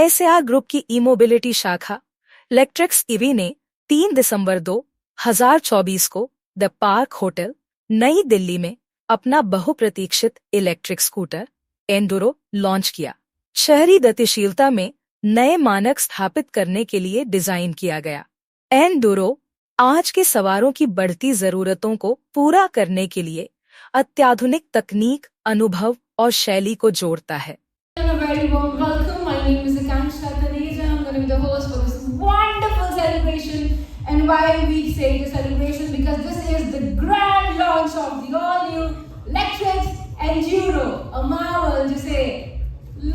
ICR group की ई mobility शाखा electrics EV ने 3 दिसंबर 2024 को द पार्क होटल नई दिल्ली में अपना बहुप्रतीक्षित इलेक्ट्रिक स्कूटर एंडुरो लॉन्च किया। शहरी गतिशीलता में नए मानक स्थापित करने के लिए डिजाइन किया गया। एंडुरो आज के सवारों की बढ़ती जरूरतों को पूरा करने के लिए अत्याधुनिक तकनीक, अनुभव और शैली को जोड़ता है। A very warm welcome. My name is Akanksha Taneja. I'm going to be the host for this wonderful celebration. And why we say the celebration? Because this is the grand launch of the all-new Lectrix Enduro. A marvel जिसे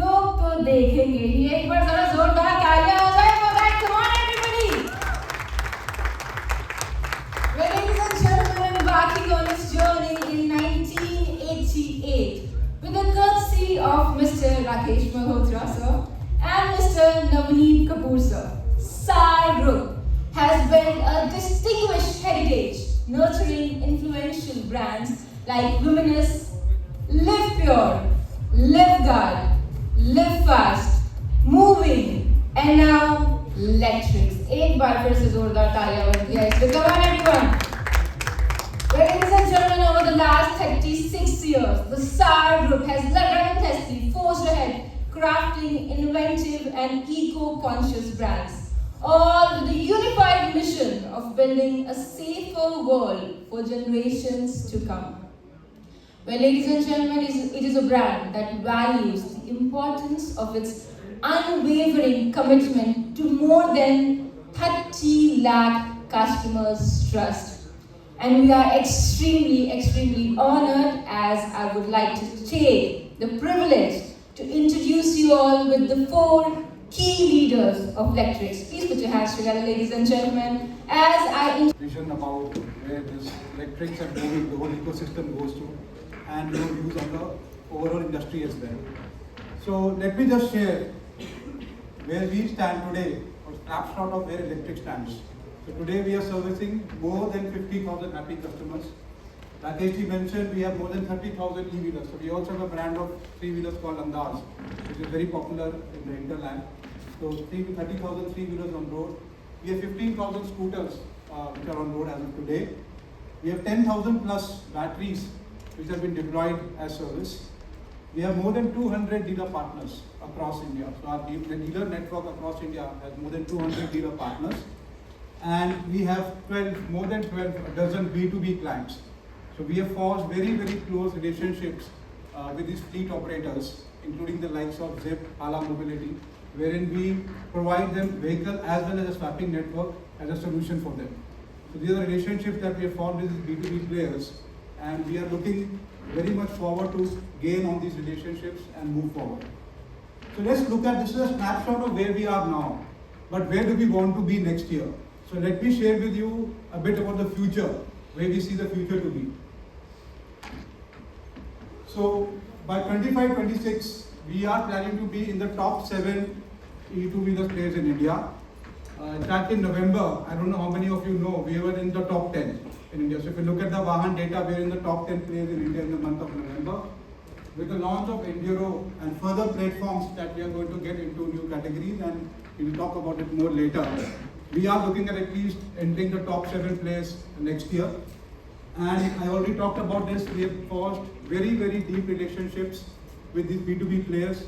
लोग तो देखेंगे ही। एक बार जरा जोरदार तालियां हो जाए for that. Come on everybody. Ladies and gentlemen, embarking on this journey in 1988. With the courtesy of Mr. Rakesh Malhotra sir and Mr. Navneet Kapoor sir, SAR Group has built a distinguished heritage, nurturing influential brands like Luminous, Live Pure, Live Guard, Live Fast, Moving, and now Lectrix. एक बार फिर से जोरदार तालियां बजती है इसलिए। Come on everyone. Ladies and gentlemen, over the last 36 years, the SAR Group has relentlessly forged ahead, crafting innovative and eco-conscious brands, all with the unified mission of building a safer world for generations to come. Well, ladies and gentlemen, it is a brand that values the importance of its unwavering commitment to more than 30 lakh customers' trust. And we are extremely honored, as I would like to take the privilege to introduce you all with the 4 key leaders of Lectrix. Please put your hands together, ladies and gentlemen, as I vision about where this Lectrix and moving the whole ecosystem goes to, and views on the overall industry as well. So let me just share where we stand today, or snapshot of where Lectrix stands. So today we are servicing more than 50,000 happy customers. Rakesh ji mentioned we have more than 30,000 e-wheelers. So we also have a brand of 3-wheelers called Andaz, which is very popular in the hinterland. So 30,000 3-wheelers on road. We have 15,000 scooters which are on road as of today. We have 10,000 plus batteries which have been deployed as service. We have more than 200 dealer partners across India. So our dealer network across India has more than 200 dealer partners. And we have more than 12 dozen B2B clients. So we have forged very close relationships with these fleet operators, including the likes of Zip, Hala Mobility, wherein we provide them vehicle as well as a swapping network as a solution for them. So these are relationships that we have formed with these B2B players, and we are looking very much forward to gain on these relationships and move forward. So let's look at, this is a snapshot of where we are now, but where do we want to be next year? So let me share with you a bit about the future, where we see the future to be. So by 25-26, we are planning to be in the top 7 e-2-wheeler players in India. In fact, in November, I don't know how many of you know, we were in the top 10 in India. So if you look at the Vahan data, we are in the top 10 players in India in the month of November. With the launch of Enduro and further platforms that we are going to get into new categories, and we will talk about it more later. We are looking at least entering the top 7 players next year. And I already talked about this. We have forged very deep relationships with these B2B players.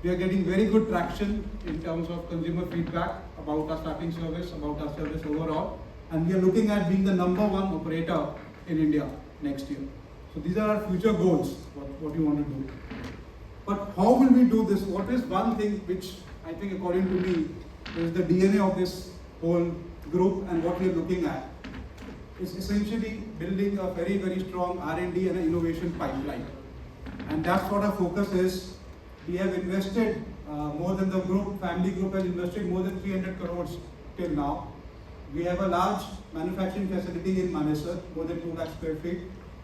We are getting very good traction in terms of consumer feedback about our swapping service, about our service overall. And we are looking at being the number 1 operator in India next year. So these are our future goals, what you want to do. But how will we do this? What is one thing which I think, according to me, is the DNA of this whole group, and what we are looking at is essentially building a very strong R&D and an innovation pipeline. And that's what our focus is. We have invested more than the family group has invested more than 300 crores till now. We have a large manufacturing facility in Manesar, more than 2 lakh square feet,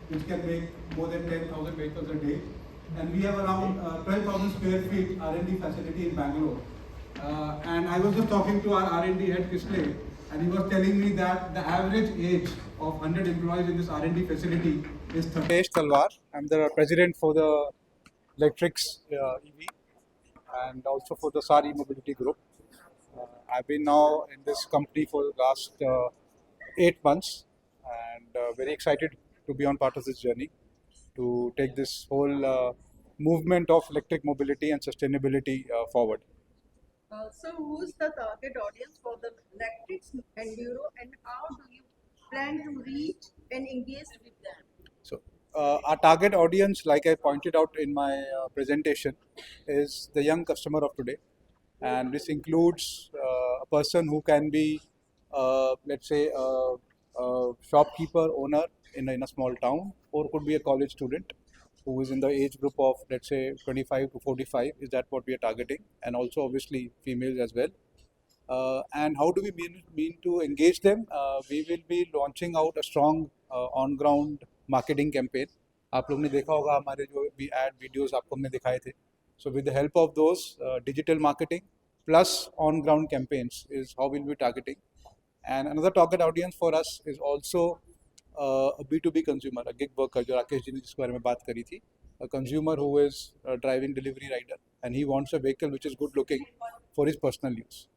which can make more than 10,000 vehicles a day. And we have around 12,000 square feet R&D facility in Bangalore. And I was just talking to our R&D head, Kisle, and he was telling me that the average age of 100 employees in this R&D facility is 30. Talwar. I'm the president for the Lectrix EV. and also for the SAR E-Mobility Group. I've been now in this company for the last 8 months, and very excited to be on part of this journey to take this whole movement of electric mobility and sustainability forward. So, who's the target audience for the Electrics Enduro, and how do you plan to reach and engage with them? So, our target audience, like I pointed out in my presentation, is the young customer of today, and this includes a person who can be, let's say, a shopkeeper owner in a small town, or could be a college student who is in the age group of, let's say, 25 to 45. Is that what we are targeting? And also, obviously, females as well. And how do we mean to engage them? We will be launching out a strong on-ground marketing campaign. आप लोग ने देखा होगा हमारे जो भी add videos आपको हमने दिखाए थे. So with the help of those digital marketing plus on-ground campaigns is how we'll be targeting. And another target audience for us is also a B2B consumer, a gig worker, जो राकेश जी ने जिसके बारे में बात करी थी, a consumer who is a driving delivery rider and he wants a vehicle which is good looking for his personal use.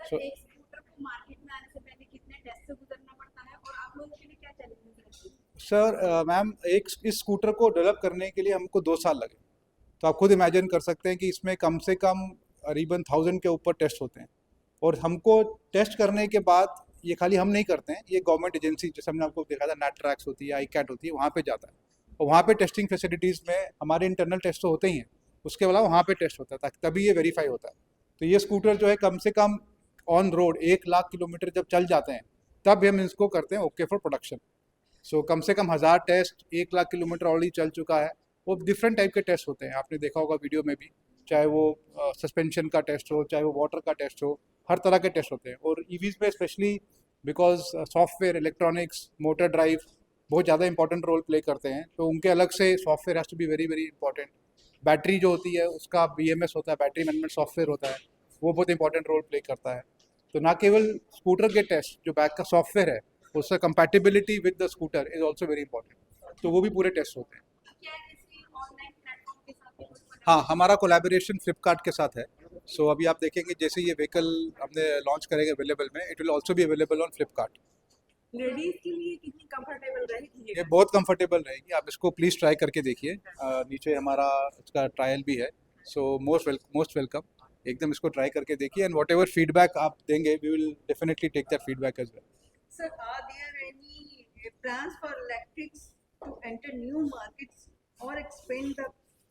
Sir एक scooter को मार्केट में आने से पहले कितने टेस्ट से गुजरना पड़ता है और आप लोगों के लिए क्या चैलेंजेस रहते हैं? सर मैम, एक इस स्कूटर को डेवलप करने के लिए हमको 2 साल लगे. तो आप खुद इमेजिन कर सकते हैं कि इसमें कम से कम करीबन 1000 के ऊपर टेस्ट होते हैं. और हमको टेस्ट करने के बाद ये खाली हम नहीं करते हैं, ये गवर्नमेंट एजेंसी, जैसे हमने आपको देखा था, नेट ट्रैक्स होती है, आई कैट होती है, वहाँ पे जाता है. और वहाँ पे टेस्टिंग फैसिलिटीज़ में हमारे इंटरनल टेस्ट तो होते ही हैं, उसके अलावा वहाँ पे टेस्ट होता है, ताकि तभी ये वेरीफाई होता है. तो ये स्कूटर जो है कम से come on road 1 lakh kilometre जब चल जाते हैं तब हम इसको करते हैं ओके फॉर प्रोडक्शन. सो कम से कम 1000 टेस्ट 1 लाख किलोमीटर ऑलरेडी चल चुका है. वो डिफरेंट टाइप के टेस्ट होते हैं, आपने देखा होगा वीडियो में भी, चाहे वो सस्पेंशन का टेस्ट हो, चाहे वो वाटर का टेस्ट हो, हर तरह के टेस्ट होते हैं. और ईवीज़ में specially because software, electronics, motor drive बहुत ज़्यादा इंपॉर्टेंट रोल प्ले करते हैं, तो उनके अलग से software has to be very very important. Battery जो होती है उसका BMS होता है, बैटरी मैनेजमेंट सॉफ्टवेयर होता है, वो बहुत इंपॉर्टेंट रोल प्ले करता है. तो ना केवल स्कूटर के टेस्ट, जो बैक का सॉफ्टवेयर है उसका compatibility with the scooter is also very important, तो वो भी पूरे टेस्ट होते हैं. क्या किसी ऑनलाइन प्लेटफॉर्म के साथ भी कुछ बना? हाँ, हमारा कोलैबोरेशन फ्लिपकार्ट के साथ है. सो अभी आप देखेंगे जैसे ये व्हीकल हमने लॉन्च करेंगे अवेलेबल में, it will also be available on Flipkart. Ladies के लिए कितनी कंफर्टेबल रहेगी ये बहुत कंफर्टेबल रहेगी, आप इसको प्लीज़ ट्राई करके देखिए. नीचे हमारा इसका ट्रायल भी है, सो मोस्ट वेलकम. एकदम इसको ट्राई करके देखिए, एंड वॉट एवर फीडबैक आप देंगे we will definitely take that feedback as well. Sir, are there any plans for electrics to enter new markets or expand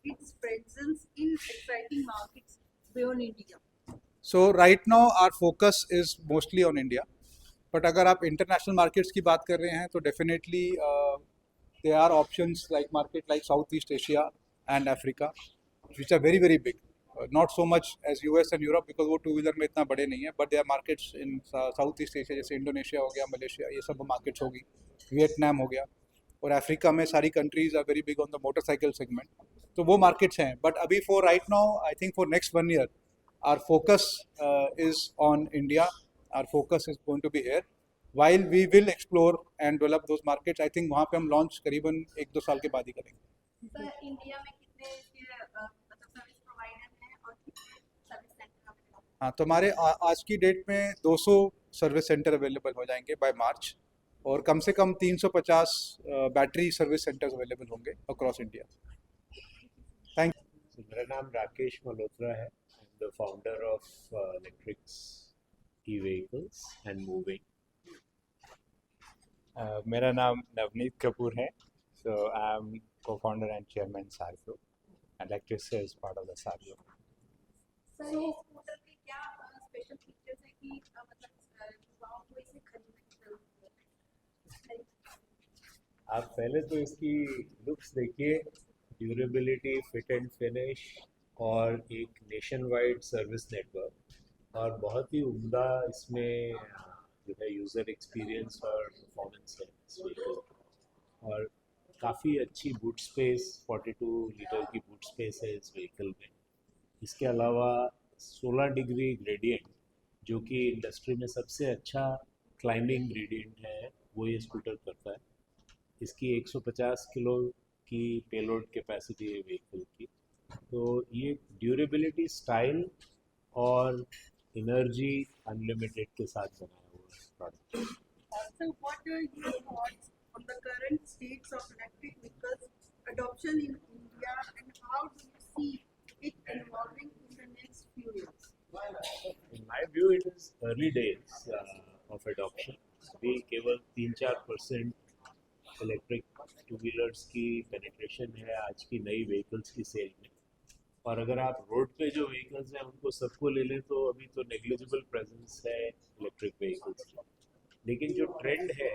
its presence in exciting markets beyond India? So right now our focus is mostly on India, but अगर आप international markets की बात कर रहे हैं तो definitely they are options like market like South East Asia and Africa which are very very big. Not so much as US and Europe because वो 2 wheeler में इतना बड़े नहीं है, but they are markets in South East Asia, जैसे Indonesia हो गया, Malaysia, ये सब मार्केट्स होगी, वियतनाम हो गया. और अफ्रीका में सारी countries are very big on the motorcycle segment, तो वो मार्केट्स हैं. बट अभी for right now I think for next 1 year our focus is on India. Our focus is going to be here. While we will explore and develop those markets, I think वहाँ पे हम launch करीबन 1-2 साल के बाद ही करेंगे. Sir India में कितने मतलब सर्विस प्रोवाइडर हैं और कितने सर्विस सेंटर अवेलेबल हैं? हाँ, तो हमारे आज की डेट में 200 सर्विस सेंटर अवेलेबल हो जाएंगे बाय मार्च, और कम से कम 350 बैटरी सर्विस सेंटर्स अवेलेबल होंगे अक्रॉस इंडिया. Thank you. मेरा नाम राकेश मल्होत्रा है. I'm the founder of Electrics E-Vehicles and Moving. मेरा नाम नवनीत कपूर है. So I'm co-founder and chairman Sargo. Electrics is part of the Sargo. Sir ये स्कूटर के क्या स्पेशल फीचर्स हैं कि मतलब युवाओं को इसे खरीदने की जरूरत है? आप पहले तो इसकी लुक्स देखिए, ड्यूरेबिलिटी, फिट एंड फिनिश, और एक नेशन वाइड सर्विस नेटवर्क, और बहुत ही उम्दा इसमें जो है यूज़र एक्सपीरियंस और परफॉर्मेंस है इस व्हीकल. और काफ़ी अच्छी बूट स्पेस, 42 लीटर की बूट स्पेस है इस व्हीकल में. इसके अलावा 16 डिग्री ग्रेडियंट, जो कि इंडस्ट्री में सबसे अच्छा क्लाइंबिंग ग्रेडियंट है, वो ये स्कूटर करता है. इसकी 150 किलो की पेलोड कैपेसिटी है व्हीकल की, तो ये ड्यूरेबिलिटी, स्टाइल और एनर्जी अनलिमिटेड के साथ बनाया हुआ है product. So what are your thoughts on the current states of electric vehicles adoption in India and how do you see it evolving in the next few years? In my view, it is early days of adoption. अभी केवल 3-4% electric two wheelers की penetration है आज की नई vehicles की cell में। और अगर आप रोड पे जो व्हीकल्स हैं उनको सबको ले लें तो अभी तो नेग्लिजिबल प्रेजेंस है इलेक्ट्रिक व्हीकल्स की। लेकिन जो ट्रेंड है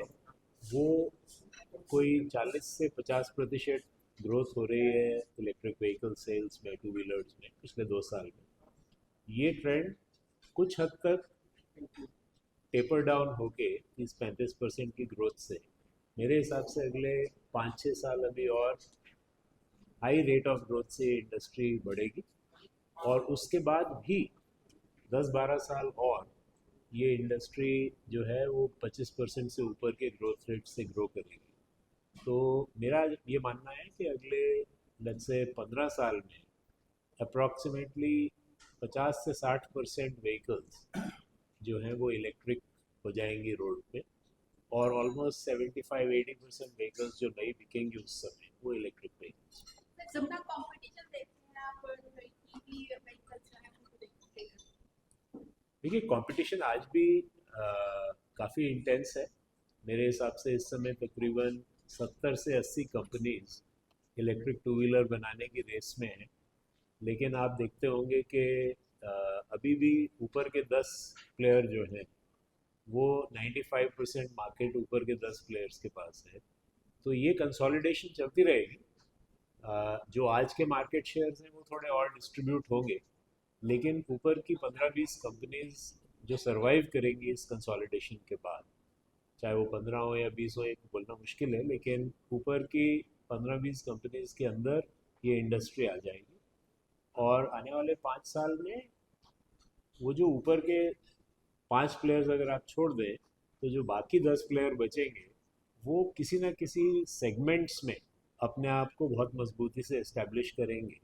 वो कोई 40 से 50% ग्रोथ हो रही है इलेक्ट्रिक व्हीकल सेल्स में, टू व्हीलर्स में पिछले 2 साल में। ये ट्रेंड कुछ हद तक टेपर डाउन होके 30-35% की ग्रोथ से मेरे हिसाब से अगले 5-6 साल अभी और हाई रेट ऑफ ग्रोथ से इंडस्ट्री बढ़ेगी। और उसके बाद भी 10-12 साल और ये इंडस्ट्री जो है वो 25% से ऊपर के ग्रोथ रेट से ग्रो करेगी। तो मेरा ये मानना है कि अगले लेट्स से 15 साल में अप्रॉक्सीमेटली 50 से 60% व्हीकल्स जो हैं वो इलेक्ट्रिक हो जाएंगी रोड पे, और ऑलमोस्ट 75-80% व्हीकल्स जो नई बिकेंगी उस समय वो इलेक्ट्रिक व्हीकल्स। सबका कंपटीशन देखते हैं आप, ईवी व्हीकल्स जो है उनको देखते हैं। देखिए कंपटीशन आज भी काफ़ी इंटेंस है। मेरे हिसाब से इस समय तकरीबन 70 से 80 कंपनीज इलेक्ट्रिक टू व्हीलर बनाने की रेस में हैं। लेकिन आप देखते होंगे कि अभी भी ऊपर के 10 प्लेयर जो हैं वो 95% मार्केट ऊपर के 10 प्लेयर्स के पास है। तो ये कंसोलिडेशन चलती रहेगी। जो आज के मार्केट शेयर्स हैं वो थोड़े और डिस्ट्रीब्यूट होंगे, लेकिन ऊपर की 15-20 कंपनीज जो सरवाइव करेंगी इस कंसोलिडेशन के बाद, चाहे वो 15 हो या 20 हो, ये बोलना मुश्किल है, लेकिन ऊपर की 15-20 कंपनीज के अंदर ये इंडस्ट्री आ जाएगी। और आने वाले 5 साल में वो जो ऊपर के 5 प्लेयर्स अगर आप छोड़ दें तो जो बाकी 10 प्लेयर बचेंगे वो किसी ना किसी सेगमेंट्स में अपने आप को बहुत मजबूती से इस्टेब्लिश करेंगे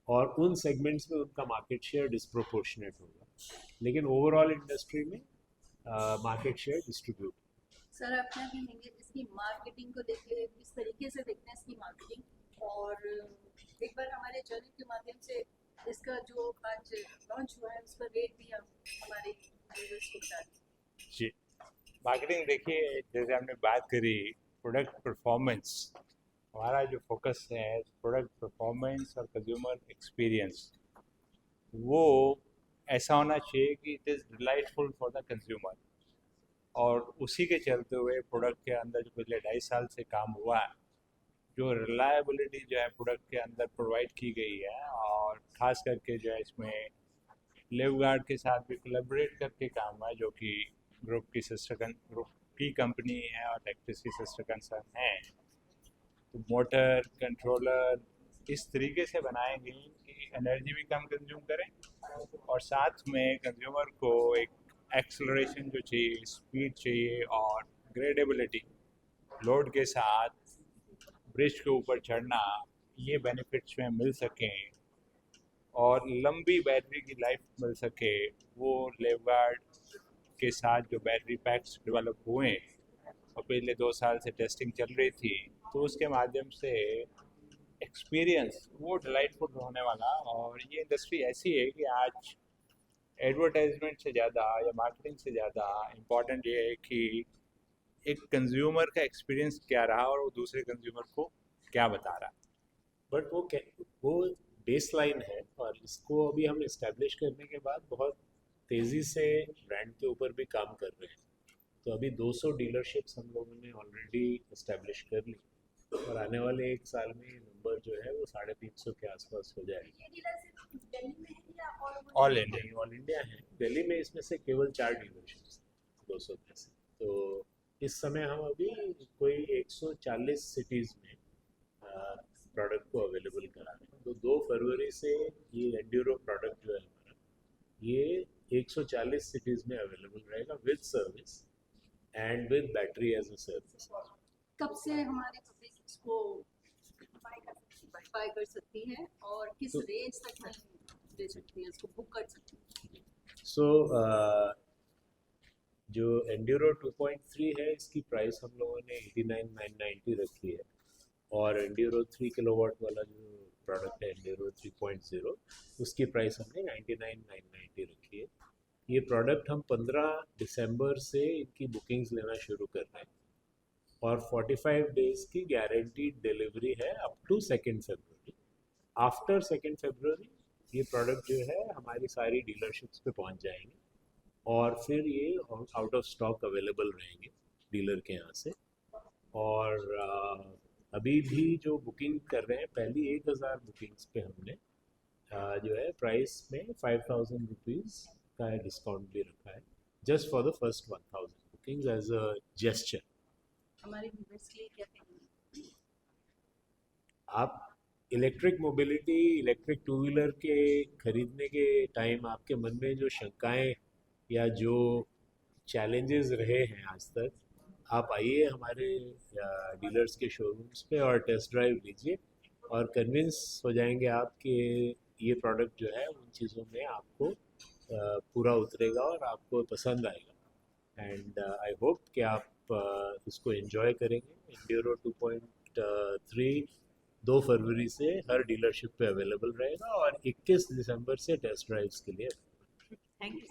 और उन सेगमेंट्स में उनका मार्केट शेयर डिस्प्रोपोर्शनेट होगा, लेकिन ओवरऑल इंडस्ट्री में मार्केट शेयर डिस्ट्रीब्यूट। सर आप क्या कहेंगे इसकी मार्केटिंग को देखिए, किस तरीके से देखते हैं इसकी मार्केटिंग, और एक बार हमारे चैनल के माध्यम से इसका जो आज लॉन्च हुआ है उसका रेट भी आप हमारे व्यूअर्स को बता दें। जी, मार्केटिंग देखिए, जैसे हमने बात करी प्रोडक्ट परफॉर्मेंस, हमारा जो फोकस है प्रोडक्ट परफॉर्मेंस और कंज्यूमर एक्सपीरियंस, वो ऐसा होना चाहिए कि it is delightful for the consumer. और उसी के चलते हुए प्रोडक्ट के अंदर जो पिछले 2.5 साल से काम हुआ है, जो रिलायबिलिटी जो है प्रोडक्ट के अंदर प्रोवाइड की गई है, और ख़ास करके जो है इसमें लेवगार्ड के साथ भी कोलैबोरेट करके काम हुआ है, जो कि ग्रुप की कंपनी है और टेक्टिस की सिस्टर कंसर्न है। तो मोटर कंट्रोलर इस तरीके से बनाएंगे कि एनर्जी भी कम कंज्यूम करें और साथ में कंज्यूमर को एक एक्सेलरेशन जो चाहिए, स्पीड चाहिए और ग्रेडेबिलिटी, लोड के साथ ब्रिज के ऊपर चढ़ना, ये बेनिफिट्स में मिल सकें और लंबी बैटरी की लाइफ मिल सके। वो लेवगार्ड के साथ जो बैटरी पैक्स डेवलप हुए और पिछले 2 साल से टेस्टिंग चल रही थी, तो उसके माध्यम से एक्सपीरियंस वो डिलाइटफुल होने वाला। और ये इंडस्ट्री ऐसी है कि आज एडवर्टाइजमेंट से ज़्यादा या मार्केटिंग से ज़्यादा इम्पॉर्टेंट ये है कि एक कंज्यूमर का एक्सपीरियंस क्या रहा और वो दूसरे कंज्यूमर को क्या बता रहा। बट वो बेस लाइन है और इसको अभी हम इस्टेब्लिश करने के बाद बहुत तेज़ी से ब्रांड के ऊपर भी काम कर रहे हैं। तो अभी 200 डीलरशिप्स हम लोगों ने ऑलरेडी इस्टेब्लिश कर ली और आने वाले 1 साल में ये नंबर जो है वो 350 के आसपास हो जाएगा। ये डीलरशिप दिल्ली में है या ऑल इंडिया? ऑल इंडिया है। दिल्ली में इसमें से केवल 4 डीलरशिप्स 200 में से। तो इस समय हम अभी कोई 140 सिटीज़ में प्रोडक्ट को अवेलेबल करा रहे हैं। तो 2 फरवरी से ये एंड्यूरो प्रोडक्ट जो है हमारा, ये 140 सिटीज़ में अवेलेबल रहेगा with service and with battery as a service. कब से हमारे पब्लिक इसको बाय कर सकती है? बाय कर सकती है और किस तो- रेंज तक हम ले सकते हैं, इसको बुक कर सकते हैं? सो जो एंड्यूरो 2.3 है, इसकी प्राइस हम लोगों ने 89,990 रखी है, और एंड्यूरो 3 किलोवाट वाला जो प्रोडक्ट है एंड्यूरो 3.0, उसकी प्राइस हमने 99,990 रखी है। ये प्रोडक्ट हम 15 दिसंबर से इनकी बुकिंग्स लेना शुरू कर रहे हैं, और 45 डेज की गारंटीड डिलीवरी है अप टू 2 फरवरी। आफ्टर 2 फरवरी ये प्रोडक्ट जो है हमारी सारी डीलरशिप्स पे पहुंच जाएंगे, और फिर ये आउट ऑफ स्टॉक अवेलेबल रहेंगे डीलर के यहाँ से। और अभी भी जो बुकिंग कर रहे हैं, पहली 1000 बुकिंग्स पे हमने जो है प्राइस में 5,000 रुपीज़ का डिस्काउंट भी रखा है, just for the first 1000 bookings as a gesture. हमारे व्यूअर्स के लिए क्या कहेंगे? आप electric mobility, electric two wheeler के खरीदने के टाइम आपके मन में जो शंकाएं या जो चैलेंजेस रहे हैं आज तक, आप आइए हमारे डीलर्स के शोरूम्स पे और टेस्ट ड्राइव लीजिए, और कन्विंस हो जाएंगे आप कि ये प्रोडक्ट जो है उन चीज़ों में आपको पूरा उतरेगा और आपको पसंद आएगा। एंड आई होप कि आप इसको एंजॉय करेंगे। एंड्यूरो 2.3 2 फरवरी से हर डीलरशिप पे अवेलेबल रहेगा, और 21 दिसंबर से टेस्ट ड्राइव्स के लिए। Thank you.